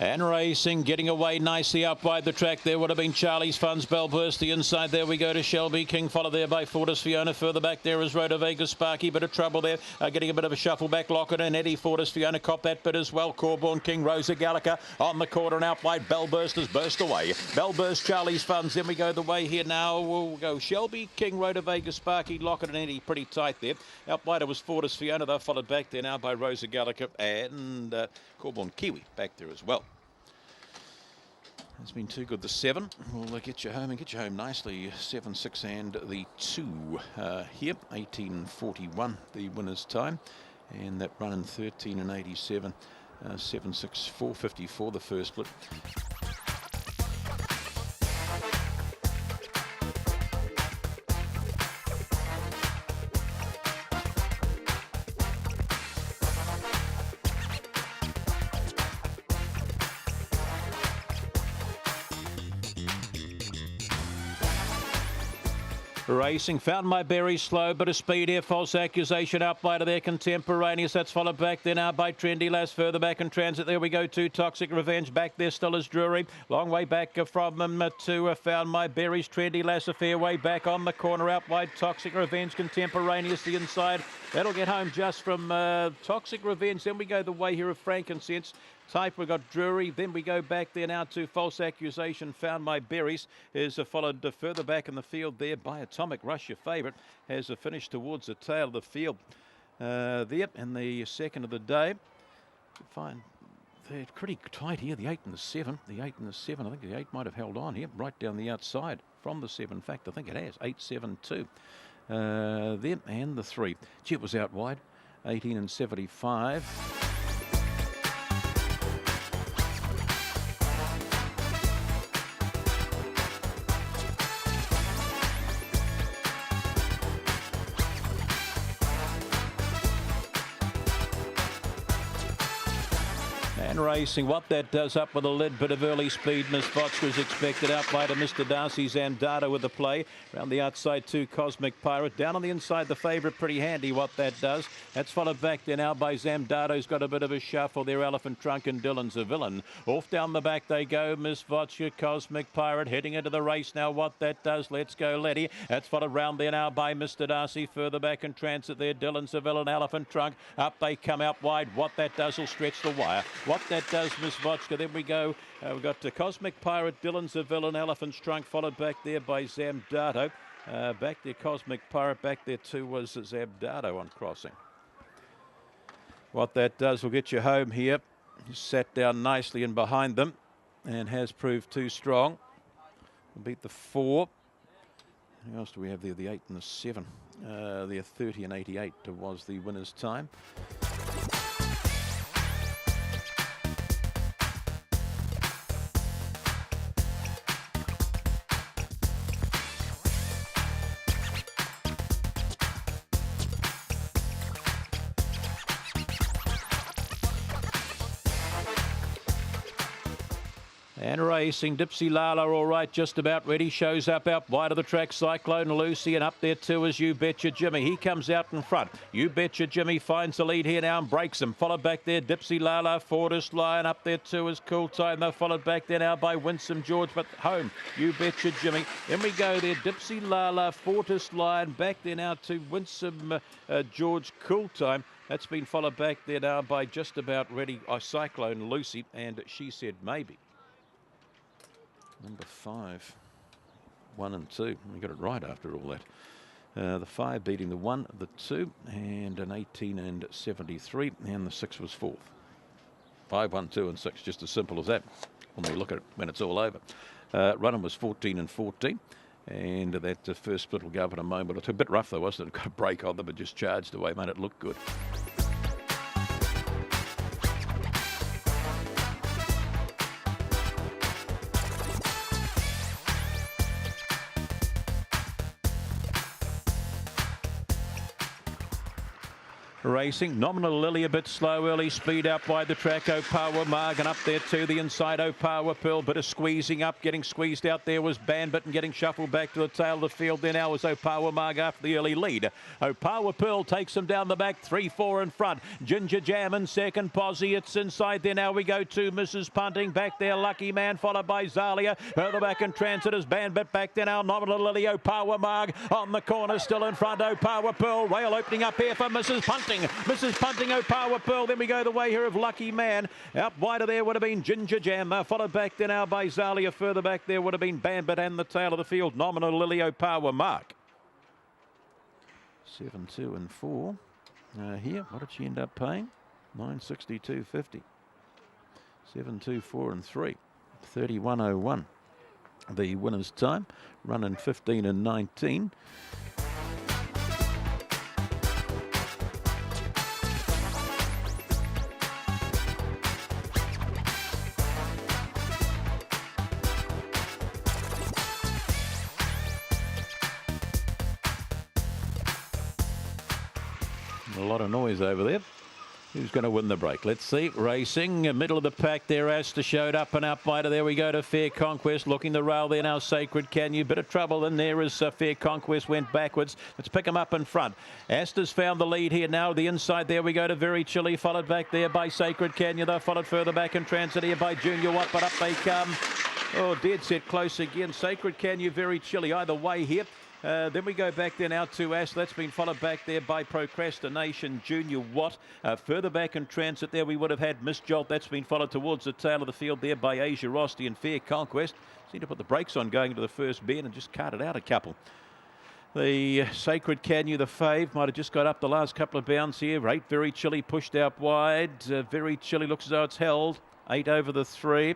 And racing, getting away nicely up wide the track. There would have been Charlie's Funds, Bellburst the inside. There we go to Shelby King, followed there by Fortis Fiona. Further back there is Rhoda Vega Sparky, bit of trouble there. Getting a bit of a shuffle back, Lockett and Eddie. Fortis Fiona cop that bit as well. Corborn King, Rosa Gallagher on the corner and out wide. Bellburst has burst away. Bellburst, Charlie's Funds. Then we go the way here now. We'll go Shelby King, Rhoda Vega Sparky, Lockett and Eddie pretty tight there. Out wide it was Fortis Fiona. They're followed back there now by Rosa Gallagher and Corborn Kiwi back there as well. It's been too good. The 7 will get you home and get you home nicely. 7, 6 and the 2 here. 18:41 the winner's time. And that run in 13 and 87. 7, 6, 4:54 the first split. Racing, found my berry slow, bit of speed here, false accusation up by to their contemporaneous. That's followed back there now by Trendy Lass, further back in transit. There we go to Toxic Revenge, back there still is Drury. Long way back from them to Found My Berries. Trendy Lass a fair way back on the corner, out wide Toxic Revenge, contemporaneous the inside. That'll get home just from Toxic Revenge. Then we go the way here of Frankincense. Type, we've got Drury, then we go back there now to False Accusation, Found My Berries, is followed further back in the field there by Atomic Rush, your favourite, has finished towards the tail of the field there, and the second of the day. Fine, they're pretty tight here, the 8 and the 7, the 8 and the 7, I think the 8 might have held on here, right down the outside from the 7, in fact, I think it has, 8, 7, 2, there, and the 3. Gee, it was out wide, 18 and 75. And racing, what that does up with a lid, bit of early speed. Miss Fox was expected out by to Mr. Darcy Zamdata with the play. Around the outside to Cosmic Pirate. Down on the inside, the favourite, pretty handy what that does. That's followed back there now by Zamdata, who's got a bit of a shuffle there. Elephant Trunk and Dylan's a villain. Off down the back they go. Miss Vodka, Cosmic Pirate heading into the race now. What that does, let's go Letty. That's followed round there now by Mr. Darcy. Further back in transit there, Dylan's a villain, Elephant Trunk. Up they come out wide. What that does will stretch the wire. What that does, Miss Vodka. Then we go, we've got Cosmic Pirate, Dylan's a villain, Elephant's Trunk, followed back there by Zamdato. Back there, Cosmic Pirate, back there too was Zamdato on crossing. What that does will get you home here. Sat down nicely in behind them and has proved too strong. We'll beat the 4. Who else do we have there? The 8 and the 7. They're 30 and 88 was the winner's time. And racing, Dipsy Lala all right, just about ready, shows up out wide of the track, Cyclone Lucy, and up there too is You Betcha Jimmy. He comes out in front. You Betcha Jimmy finds the lead here now and breaks him. Followed back there, Dipsy Lala, Fortis Lion, up there too is Cool Time. They're followed back there now by Winsome George, but home, You Betcha Jimmy. Then we go there, Dipsy Lala, Fortis Lion, back there now to Winsome George, Cool Time. That's been followed back there now by just about ready, Cyclone Lucy, and She Said Maybe. Number 5, 1 and 2. We got it right after all that. The 5 beating the 1, the 2, and an 18 and 73, and the 6 was 4th. 5, 1, 2, and 6, just as simple as that when we look at it when it's all over. Running was 14 and 14, and that first split will go up in a moment. It's a bit rough though, wasn't it? Got a break on them, but just charged away, made it look good. Racing. Nominal Lily a bit slow. Early speed out wide the track. Opawa Margan up there to the inside. Opawa Pearl. Bit of squeezing up. Getting squeezed out there was Bandit and getting shuffled back to the tail of the field. There now was Opawa Marg after the early lead. Opawa Pearl takes him down the back. 3-4 in front. Ginger Jam in second. Posy. It's inside there. Now we go to Mrs. Punting. Back there. Lucky Man followed by Zalia. Further back in transit is Bandit. Back there now. Nominal Lily. Opawa Marg on the corner. Still in front. Opawa Pearl. Rail opening up here for Mrs. Punting. Mrs. Punting, Opawa Pearl. Then we go the way here of Lucky Man. Out wider there would have been Ginger Jam. Followed back there now by Zalia. Further back there would have been Bandit and the tail of the field. Nominal Lily Opawa Mark. 7, 2 and 4. Here, what did she end up paying? 962.50. 7, 2, 4 and 3. 31.01. The winner's time. Running 15 and 19. A lot of noise over there. Who's going to win the break? Let's see. Racing, middle of the pack there. Asta showed up and out wider. There we go to Fair Conquest. Looking the rail there now. Sacred Canyon. Bit of trouble in there as Fair Conquest went backwards. Let's pick him up in front. Asta's found the lead here now. The inside there we go to Very Chilly. Followed back there by Sacred Canyon. They're followed further back in transit here by Junior Watt. But up they come. Oh, dead set close again. Sacred Canyon, Very Chilly. Either way here. Then we go back there now to Ash. That's been followed back there by Procrastination, Junior Watt. Further back in transit there we would have had Miss Jolt. That's been followed towards the tail of the field there by Asia Rosti and Fair Conquest. Seem to put the brakes on going into the first bend and just carted out a couple. The Sacred Canyon, the fave, might have just got up the last couple of bounds here. 8 Very Chilly pushed out wide. Very Chilly looks as though it's held. 8 over the 3.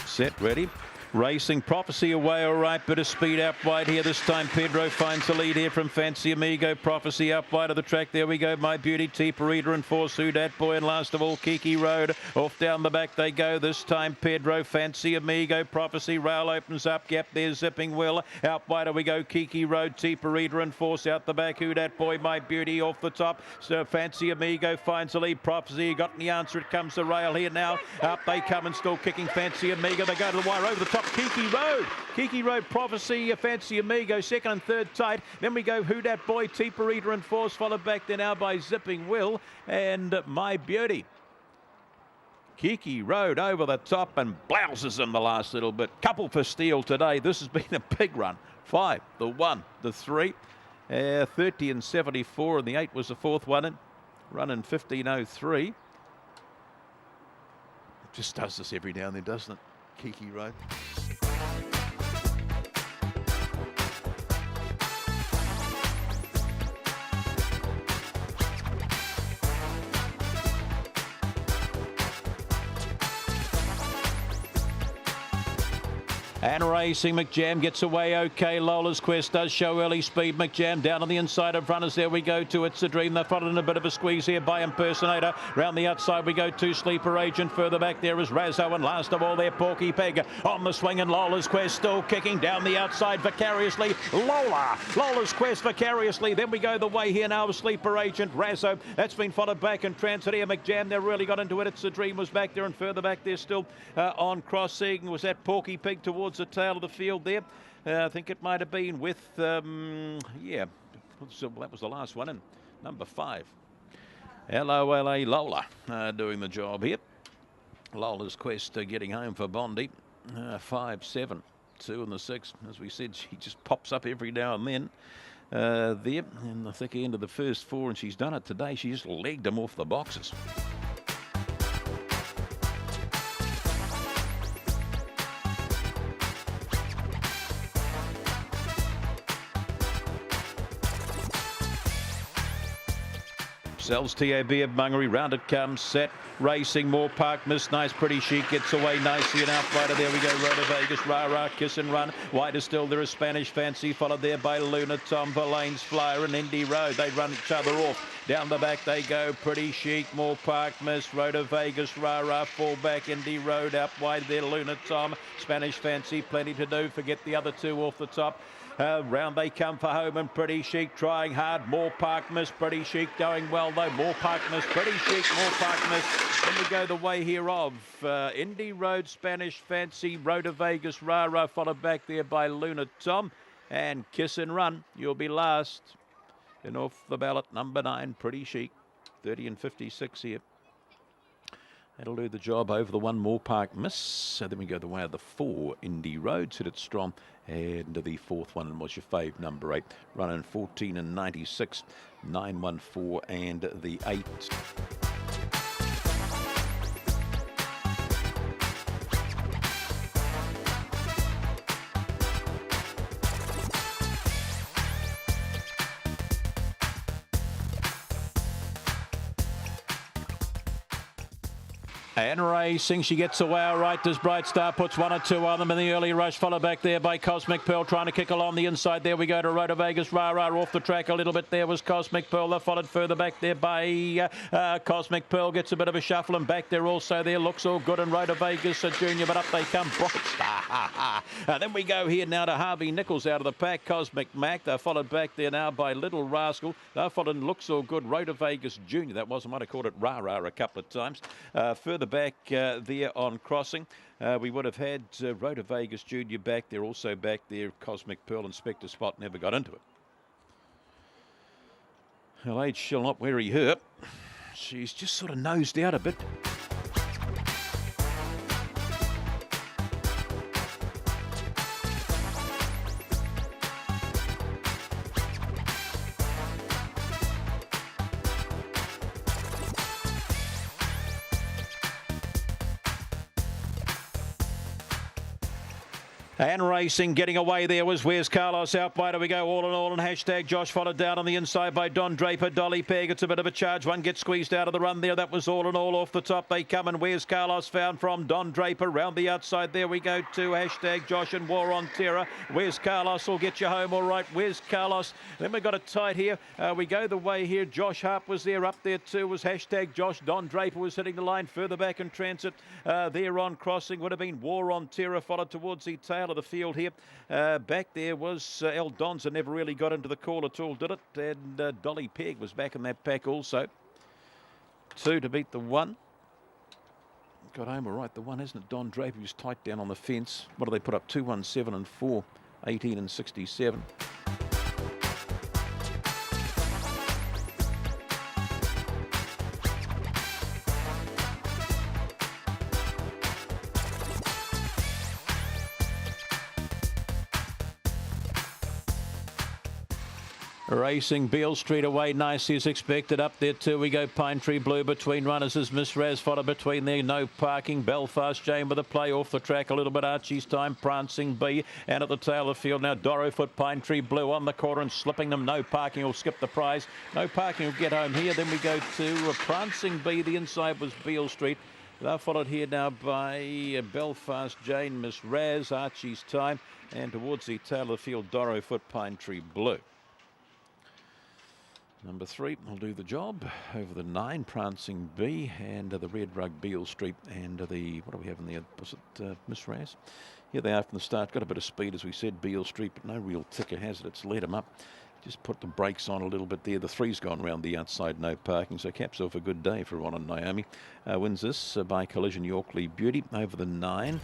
Set, ready. Racing, Prophecy away all right, bit of speed out wide here this time. Pedro finds the lead here from Fancy Amigo. Prophecy up wide of the track. There we go. My Beauty, Teeparita and Force Who Dat Boy, and last of all Kiki Road. Off down the back they go this time. Pedro, Fancy Amigo, Prophecy. Rail opens up. Gap there, Zipping Will. Out wider we go. Kiki Road, Teeparita and Force out the back. Who Dat Boy, My Beauty off the top. So Fancy Amigo finds the lead. Prophecy got the answer. It comes the rail here now. Up they come and still kicking Fancy Amigo. They go to the wire over the top. Kiki Road, Prophecy, Fancy Amigo, second and third tight. Then we go Who Dat Boy, Teeparita and Force, followed back there now by Zipping Will and My Beauty. Kiki Road over the top and blouses them the last little bit. Couple for steel today. This has been a big run. 5, the 1, the 3, 30 and 74, and the 8 was the fourth one in. Running 15.03. It just does this every now and then, doesn't it? Kiki Road. And racing, McJam gets away okay. Lola's Quest does show early speed. McJam down on the inside of runners. There we go to It's a Dream. They're followed in a bit of a squeeze here by Impersonator. Round the outside we go to Sleeper Agent. Further back there is Razzo. And last of all there, Porky Pig on the swing. And Lola's Quest still kicking down the outside vicariously. Lola's Quest vicariously. Then we go the way here now of Sleeper Agent. Razzo. That's been followed back in transit here. McJam, they really got into it. It's a Dream was back there. And further back there still on crossing was that Porky Pig towards the tail of the field there. I think it might have been with, yeah, so that was the last one in number 5. LOLA Lola doing the job here. Lola's Quest getting home for Bondi. 5, 7, 2 and the 6. As we said, she just pops up every now and then. There in the thick end of the first 4, and she's done it today. She just legged them off the boxes. Sells TAB of Mungary, round it comes, set, racing, more Park Miss, nice pretty chic, gets away nicely, and outrider, there we go, Rhoda Vegas, Rah, Kiss and Run, wider still there is Spanish Fancy, followed there by Luna, Tom, Verlaine's Flyer and Indy Road, they run each other off, down the back they go, pretty chic, more Park Miss, Rhoda Vegas, Rah, fall back, Indy Road, out wide there, Luna, Tom, Spanish Fancy, plenty to do, forget the other two off the top. Round they come for home and Pretty Chic trying hard. More Park Miss, Pretty Chic going well though. More Park Miss, Pretty Chic, more Park Miss. Then we go the way here of Indy Road, Spanish Fancy, Rhoda Vegas, Rah, followed back there by Luna Tom. And Kiss and Run, you'll be last. And off the ballot, number 9, Pretty Chic. 30 and 56 here. That'll do the job over the one, More Park Miss. So then we go the way of the 4, Indy Road, hit it strong. And the 4th one was your fave, number 8. Running 14 and 96, 914 and the 8. And racing, she gets away all right. Does Bright Star, puts 1 or 2 on them in the early rush, followed back there by Cosmic Pearl, trying to kick along the inside. There we go to Rhoda Vegas, Rah off the track a little bit. There was Cosmic Pearl, they're followed further back there by Cosmic Pearl, gets a bit of a shuffle, and back there also there looks all good, and Rhoda Vegas Junior, but up they come, Bright Star. Then we go here now to Harvey Nichols out of the pack, Cosmic Mac, they're followed back there now by Little Rascal, they're followed and looks all good, Rhoda Vegas Junior, that was, I might have called it Rah a couple of times. Further back there on crossing, we would have had Rhoda Vegas Junior back there, also back there, Cosmic Pearl, Inspector Spot never got into it. Well, age shall not weary her. She's just sort of nosed out a bit. And racing, getting away there was Where's Carlos out wide. We go all in all, and hashtag Josh followed down on the inside by Don Draper. Dolly Peg, it's a bit of a charge. One gets squeezed out of the run there. That was all in all off the top. They come, and Where's Carlos found from Don Draper. Round the outside there we go to hashtag Josh and War on Terror. Where's Carlos will get you home all right. Where's Carlos? Then we got it tight here. We go the way here. Josh Harp was there. Up there too was hashtag Josh. Don Draper was hitting the line further back in transit. There on crossing would have been War on Terror, followed towards the tail of the field here. Back there was El Donza, never really got into the call at all, did it? And Dolly Peg was back in that pack also. 2 to beat the 1. Got home all right, the 1, hasn't it? Don Draper was tight down on the fence. What do they put up? 2, 7 and 4, 18 and 67. Racing Beale Street away nicely as expected. Up there too we go. Pine Tree Blue between runners is Miss Raz, followed between there. No parking. Belfast Jane with a play off the track a little bit. Archie's Time, Prancing Bee, and at the tail of the field now Dorrowfoot, Pine Tree Blue on the corner and slipping them. No parking will skip the prize. No parking will get home here. Then we go to Prancing Bee. The inside was Beale Street. They're followed here now by Belfast Jane, Miss Raz, Archie's Time, and towards the tail of the field Dorrowfoot, Pine Tree Blue. Number 3 will do the job over the 9, Prancing Bee, and the Red Rug Beale Street, and the, what do we have in there? Was it Miss Raz? Here they are from the start. Got a bit of speed, as we said, Beale Street, but no real ticker has it. It's led them up. Just put the brakes on a little bit there. The 3's gone round the outside, no parking, so caps off a good day for Ron and Naomi. Wins this by collision, Yorkley Beauty over the 9.